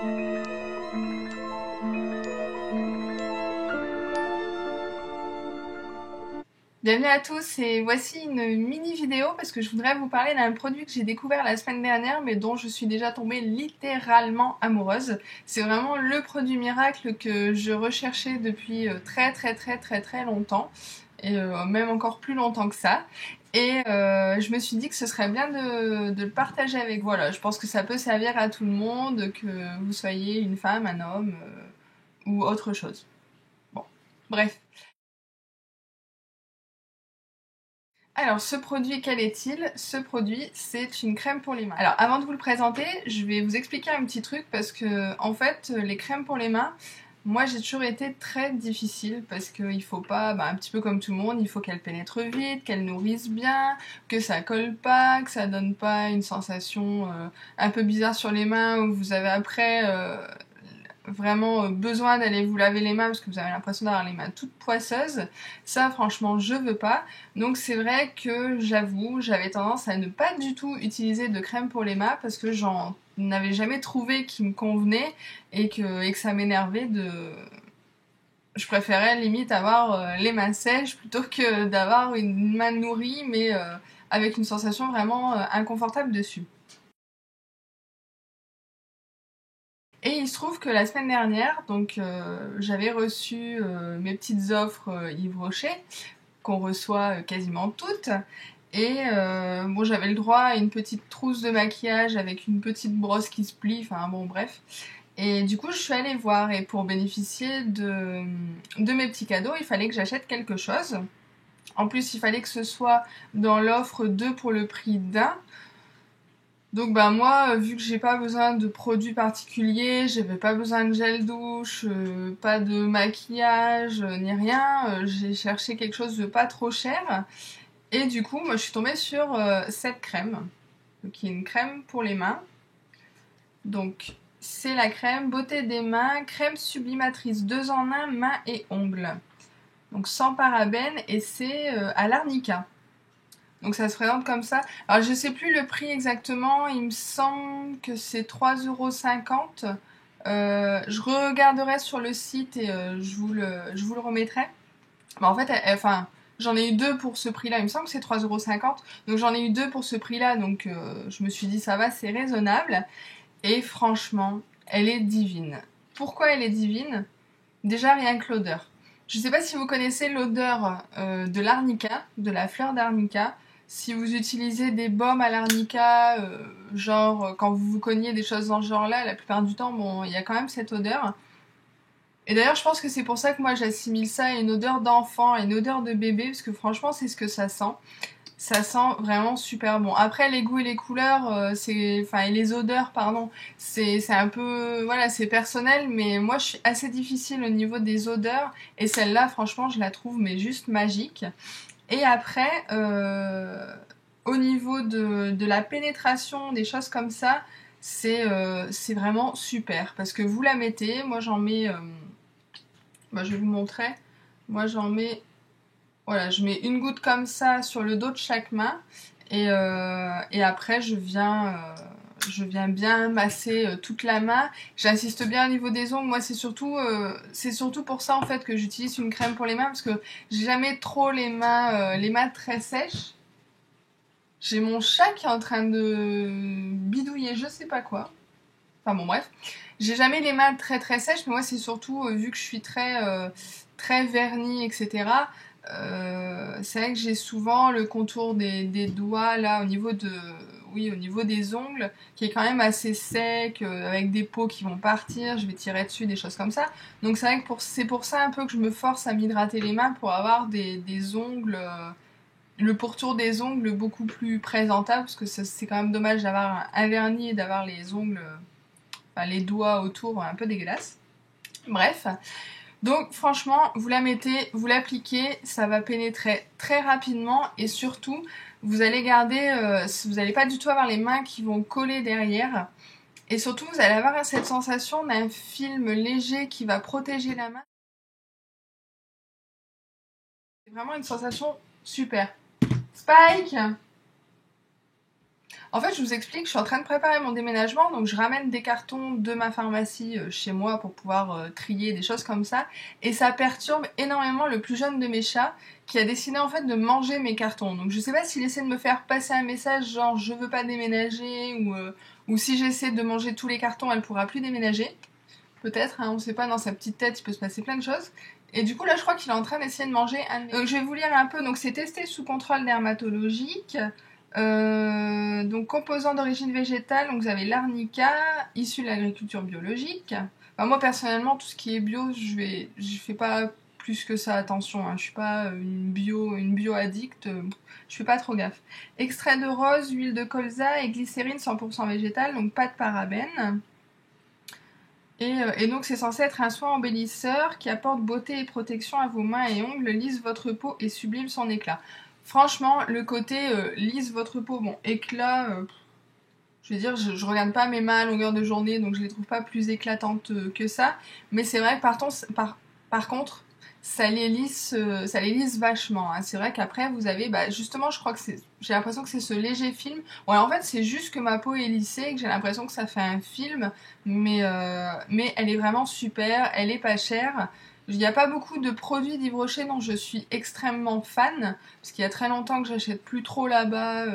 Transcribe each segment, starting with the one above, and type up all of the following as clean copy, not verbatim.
Bienvenue à tous et voici une mini vidéo parce que je voudrais vous parler d'un produit que j'ai découvert la semaine dernière mais dont je suis déjà tombée littéralement amoureuse. C'est vraiment le produit miracle que je recherchais depuis très longtemps et même encore plus longtemps que ça. Et je me suis dit que ce serait bien de le partager avec vous. Voilà, je pense que ça peut servir à tout le monde, que vous soyez une femme, un homme ou autre chose. Bon, bref. Alors, ce produit, quel est-il? Ce produit, c'est une crème pour les mains. Alors, avant de vous le présenter, je vais vous expliquer un petit truc parce que, en fait, les crèmes pour les mains, moi, j'ai toujours été très difficile parce qu'il faut pas, un petit peu comme tout le monde, il faut qu'elle pénètre vite, qu'elle nourrisse bien, que ça colle pas, que ça donne pas une sensation un peu bizarre sur les mains où vous avez après vraiment besoin d'aller vous laver les mains parce que vous avez l'impression d'avoir les mains toutes poisseuses. Ça, franchement, je veux pas. Donc c'est vrai que j'avoue, j'avais tendance à ne pas du tout utiliser de crème pour les mains parce que j'en n'avais jamais trouvé qui me convenait et que ça m'énervait de... Je préférais limite avoir les mains sèches plutôt que d'avoir une main nourrie mais avec une sensation vraiment inconfortable dessus. Et il se trouve que la semaine dernière, donc j'avais reçu mes petites offres Yves Rocher, qu'on reçoit quasiment toutes. Et bon, j'avais le droit à une petite trousse de maquillage avec une petite brosse qui se plie, enfin bon, bref. Et du coup, je suis allée voir et pour bénéficier de mes petits cadeaux, il fallait que j'achète quelque chose. En plus, il fallait que ce soit dans l'offre 2 pour le prix d'un. Donc moi, vu que j'ai pas besoin de produits particuliers, j'avais pas besoin de gel douche, pas de maquillage, ni rien, j'ai cherché quelque chose de pas trop cher. Et du coup, moi je suis tombée sur cette crème, qui est une crème pour les mains. Donc c'est la crème Beauté des mains, crème sublimatrice 2 en 1, mains et ongles. Donc sans parabènes et c'est à l'arnica. Donc ça se présente comme ça. Alors je sais plus le prix exactement, il me semble que c'est 3,50 €. Je regarderai sur le site et je vous le remettrai. Mais en fait, enfin, j'en ai eu deux pour ce prix-là, il me semble que c'est 3,50 €. Donc j'en ai eu deux pour ce prix-là, donc je me suis dit ça va, c'est raisonnable. Et franchement, elle est divine. Pourquoi elle est divine? Déjà rien que l'odeur. Je ne sais pas si vous connaissez l'odeur de l'arnica, de la fleur d'arnica. Si vous utilisez des baumes à l'arnica, genre quand vous vous cognez des choses dans ce genre-là, la plupart du temps, bon, il y a quand même cette odeur. Et d'ailleurs, je pense que c'est pour ça que moi j'assimile ça à une odeur d'enfant, à une odeur de bébé, parce que franchement, c'est ce que ça sent. Ça sent vraiment super bon. Après, les goûts et les couleurs, enfin, et les odeurs, pardon, c'est un peu, voilà, c'est personnel, mais moi, je suis assez difficile au niveau des odeurs, et celle-là, franchement, je la trouve, mais juste magique. Et après, au niveau de la pénétration, des choses comme ça, c'est vraiment super, parce que vous la mettez, moi j'en mets, je vais vous montrer, moi j'en mets voilà, je mets une goutte comme ça sur le dos de chaque main et après je viens bien masser toute la main. J'insiste bien au niveau des ongles. Moi c'est surtout pour ça en fait que j'utilise une crème pour les mains parce que j'ai jamais trop les mains très sèches. J'ai mon chat qui est en train de bidouiller je sais pas quoi. Enfin bon bref, j'ai jamais les mains très sèches, mais moi c'est surtout vu que je suis très vernie, etc. C'est vrai que j'ai souvent le contour des doigts là au niveau des ongles qui est quand même assez sec, avec des peaux qui vont partir, je vais tirer dessus, des choses comme ça. Donc c'est vrai que c'est pour ça un peu que je me force à m'hydrater les mains pour avoir des ongles, le pourtour des ongles beaucoup plus présentable parce que c'est quand même dommage d'avoir un vernis et d'avoir les ongles enfin, les doigts autour un peu dégueulasses. Bref. Donc franchement, vous la mettez, vous l'appliquez, ça va pénétrer très rapidement et surtout, vous allez garder, vous n'allez pas du tout avoir les mains qui vont coller derrière. Et surtout, vous allez avoir cette sensation d'un film léger qui va protéger la main. C'est vraiment une sensation super. Spike! En fait, je vous explique, je suis en train de préparer mon déménagement, donc je ramène des cartons de ma pharmacie chez moi pour pouvoir trier des choses comme ça, et ça perturbe énormément le plus jeune de mes chats, qui a décidé en fait de manger mes cartons. Donc je sais pas s'il essaie de me faire passer un message genre je veux pas déménager, ou si j'essaie de manger tous les cartons, elle pourra plus déménager. Peut-être, hein, on sait pas, dans sa petite tête il peut se passer plein de choses. Et du coup là je crois qu'il est en train d'essayer de manger un... Donc je vais vous lire un peu, donc c'est testé sous contrôle dermatologique. Donc composants d'origine végétale, donc vous avez l'arnica, issu de l'agriculture biologique. Enfin, moi personnellement, tout ce qui est bio, je fais pas plus que ça attention, hein. Je suis pas une bio addict, je fais pas trop gaffe. Extrait de rose, huile de colza et glycérine 100% végétale, donc pas de parabènes. Et donc c'est censé être un soin embellisseur qui apporte beauté et protection à vos mains et ongles, lisse votre peau et sublime son éclat. Franchement, le côté lisse votre peau, bon, éclat, je veux dire, je regarde pas mes mains à longueur de journée, donc je les trouve pas plus éclatantes que ça. Mais c'est vrai que par contre, ça les lisse vachement, hein. C'est vrai qu'après, vous avez, bah, justement, je crois que j'ai l'impression que c'est ce léger film. Ouais, en fait, c'est juste que ma peau est lissée, que j'ai l'impression que ça fait un film, mais elle est vraiment super, elle est pas chère. Il n'y a pas beaucoup de produits d'Yves Rocher dont je suis extrêmement fan, parce qu'il y a très longtemps que j'achète plus trop là-bas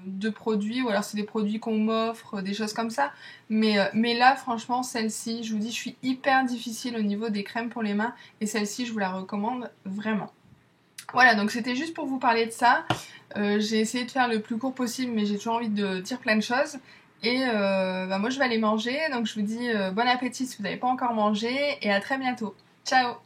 de produits, ou alors c'est des produits qu'on m'offre, des choses comme ça. Mais là, franchement, celle-ci, je vous dis, je suis hyper difficile au niveau des crèmes pour les mains, et celle-ci, je vous la recommande vraiment. Voilà, donc c'était juste pour vous parler de ça. J'ai essayé de faire le plus court possible, mais j'ai toujours envie de dire plein de choses. Et bah moi, je vais aller manger, donc je vous dis bon appétit si vous n'avez pas encore mangé, et à très bientôt. Ciao!